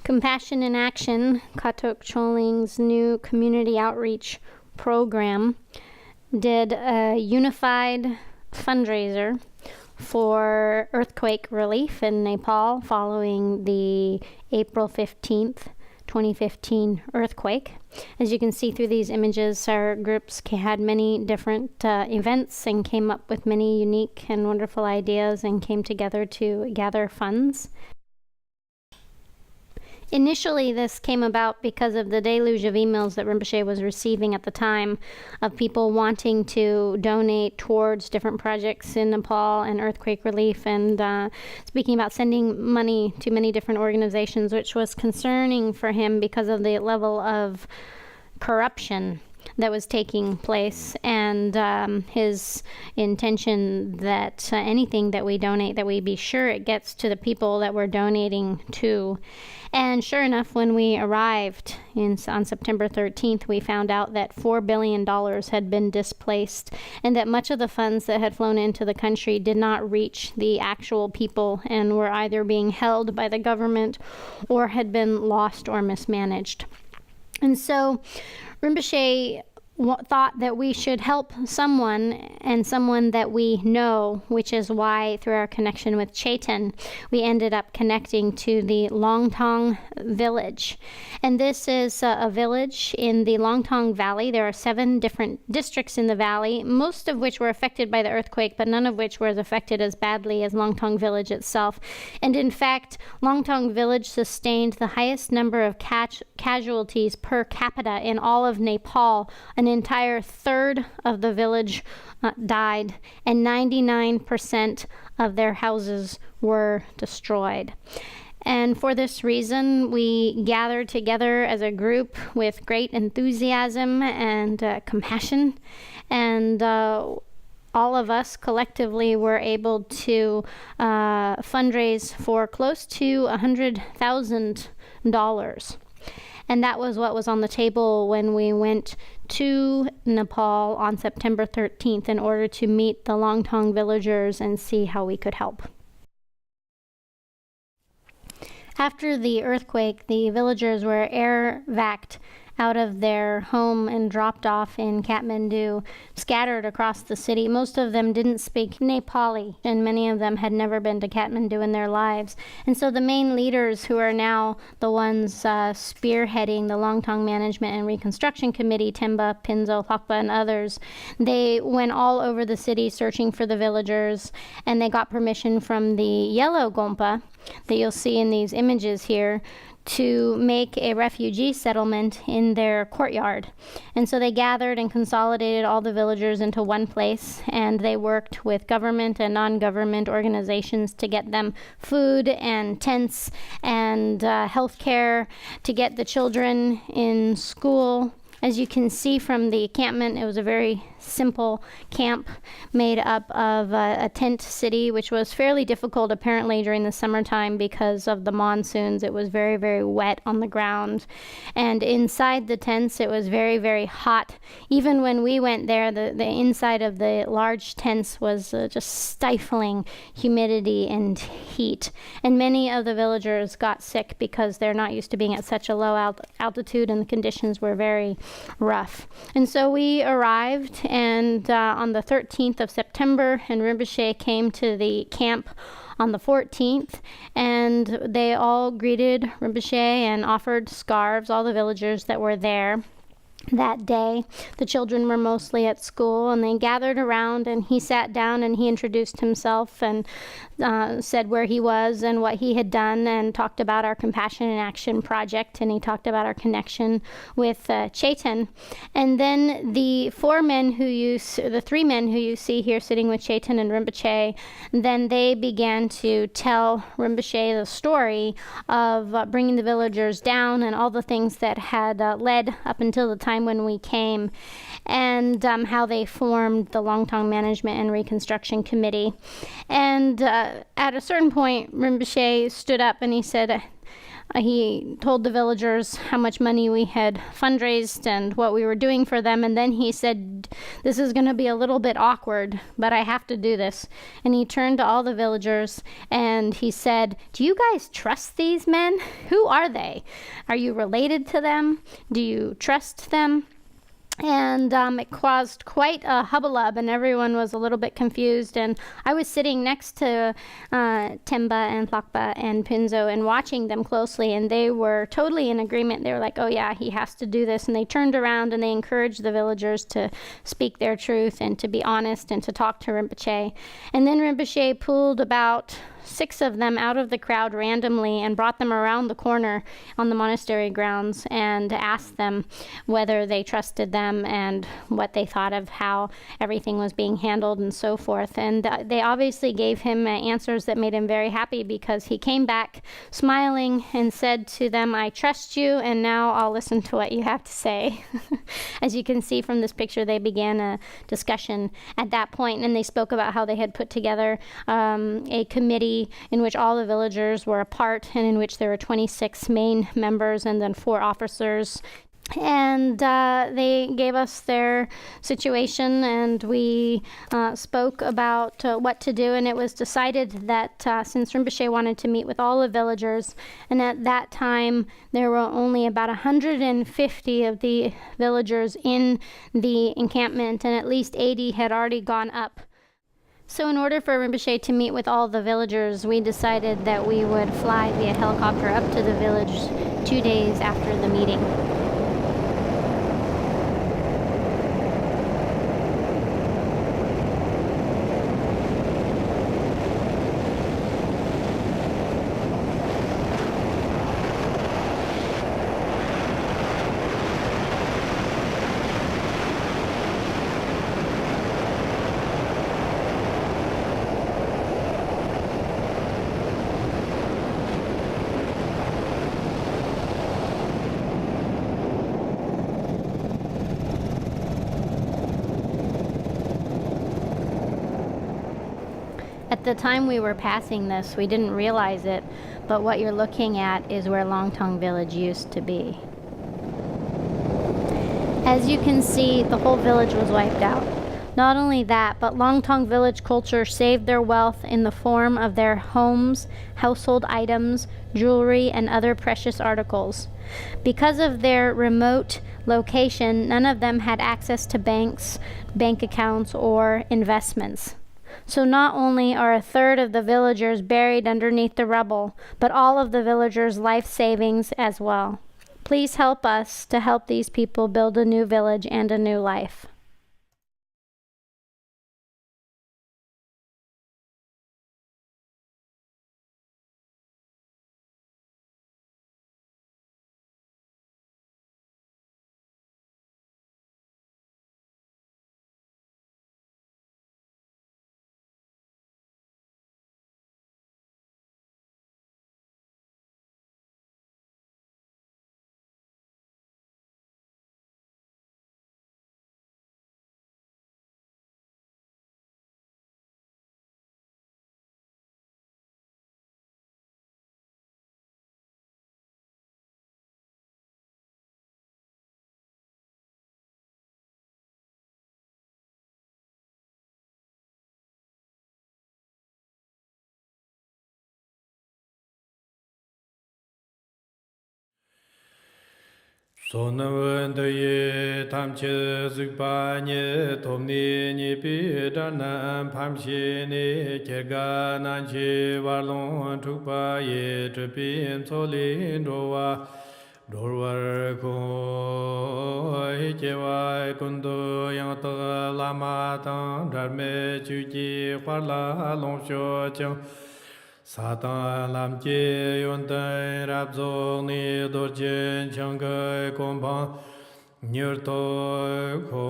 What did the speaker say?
Compassion in Action, Katog Choling's new community outreach program, did a unified fundraiser for earthquake relief in Nepal following the April 15th, 2015 earthquake. As you can see through these images, our groups had many different events and came up with many unique and wonderful ideas and came together to gather funds. Initially, this came about because of the deluge of emails that Rinpoche was receiving at the time of people wanting to donate towards different projects in Nepal and earthquake relief, and speaking about sending money to many different organizations, which was concerning for him because of the level of corruption that was taking place, and his intention that anything that we donate, that we be sure it gets to the people that we're donating to. And sure enough, when we arrived on September 13th, we found out that $4 billion had been displaced and that much of the funds that had flown into the country did not reach the actual people and were either being held by the government or had been lost or mismanaged. And so Rinpoche thought that we should help someone, and someone that we know, which is why through our connection with Chaitan, we ended up connecting to the Langtang village. And this is a village in the Langtang Valley. There are 7 different districts in the valley, most of which were affected by the earthquake, but none of which were affected as badly as Langtang village itself. And in fact, Langtang village sustained the highest number of casualties per capita in all of Nepal. An entire third of the village died, and 99% of their houses were destroyed. And for this reason, we gathered together as a group with great enthusiasm and compassion, and all of us collectively were able to fundraise for close to $100,000. And that was what was on the table when we went to Nepal on September 13th in order to meet the Langtang villagers and see how we could help. After the earthquake, the villagers were air-vac'd out of their home and dropped off in Kathmandu, scattered across the city. Most of them didn't speak Nepali, and many of them had never been to Kathmandu in their lives. And so the main leaders, who are now the ones spearheading the Langtang Management and Reconstruction Committee, Temba, Pinzo, Lakpa, and others, they went all over the city searching for the villagers, and they got permission from the yellow Gompa that you'll see in these images here to make a refugee settlement in their courtyard. And so they gathered and consolidated all the villagers into one place, and they worked with government and non-government organizations to get them food and tents and health care, to get the children in school. As you can see from the encampment, it was a very simple camp made up of a tent city, which was fairly difficult apparently during the summertime because of the monsoons. It was very, very wet on the ground. And inside the tents, it was very, very hot. Even when we went there, the inside of the large tents was just stifling humidity and heat. And many of the villagers got sick because they're not used to being at such a low altitude, and the conditions were very rough. And so we arrived, and on the 13th of September, and Rinpoche came to the camp on the 14th, and they all greeted Rinpoche and offered scarves, all the villagers that were there that day. The children were mostly at school, and they gathered around, and he sat down and he introduced himself and said where he was and what he had done, and talked about our Compassion in Action project, and he talked about our connection with Chaitan. And then the 3 men who you see here sitting with Chaitan and Rinpoche, then they began to tell Rinpoche the story of bringing the villagers down and all the things that had led up until the time when we came, and how they formed the Langtang Management and Reconstruction Committee. And at a certain point, Rinpoche stood up and he said, He told the villagers how much money we had fundraised and what we were doing for them, and then he said, "This is going to be a little bit awkward, but I have to do this." And he turned to all the villagers and he said, "Do you guys trust these men? Who are they? Are you related to them? Do you trust them?" And it caused quite a hubbub, and everyone was a little bit confused. And I was sitting next to Timba and Tlakpa and Pinzo and watching them closely, and they were totally in agreement. They were like, "Oh yeah, he has to do this." And they turned around and they encouraged the villagers to speak their truth and to be honest and to talk to Rinpoche. And then Rinpoche pulled about 6 of them out of the crowd randomly and brought them around the corner on the monastery grounds and asked them whether they trusted them and what they thought of how everything was being handled and so forth. And they obviously gave him answers that made him very happy, because he came back smiling and said to them, "I trust you, and now I'll listen to what you have to say." As you can see from this picture, they began a discussion at that point, and they spoke about how they had put together a committee in which all the villagers were a part, and in which there were 26 main members and then 4 officers. And they gave us their situation, and we spoke about what to do. And it was decided that since Rinpoche wanted to meet with all the villagers, and at that time there were only about 150 of the villagers in the encampment, and at least 80 had already gone up. So in order for Rinpoche to meet with all the villagers, we decided that we would fly via helicopter up to the village 2 days after the meeting. At the time we were passing this, we didn't realize it, but what you're looking at is where Langtang village used to be. As you can see, the whole village was wiped out. Not only that, but Langtang village culture saved their wealth in the form of their homes, household items, jewelry, and other precious articles. Because of their remote location, none of them had access to banks, bank accounts, or investments. So not only are a third of the villagers buried underneath the rubble, but all of the villagers' life savings as well. Please help us to help these people build a new village and a new life. Sonavandye tamche zikpanye tomni nipi danan pamshi ni kega nanchi warlong chukpa ye chupin tsoli ndowa dorwar ko hikewa kundu yang taga lama tang dharme chuki kwarla longsho chang Satan lam che yon tai rap zong ni dor chen chang kai kompang nyur to ko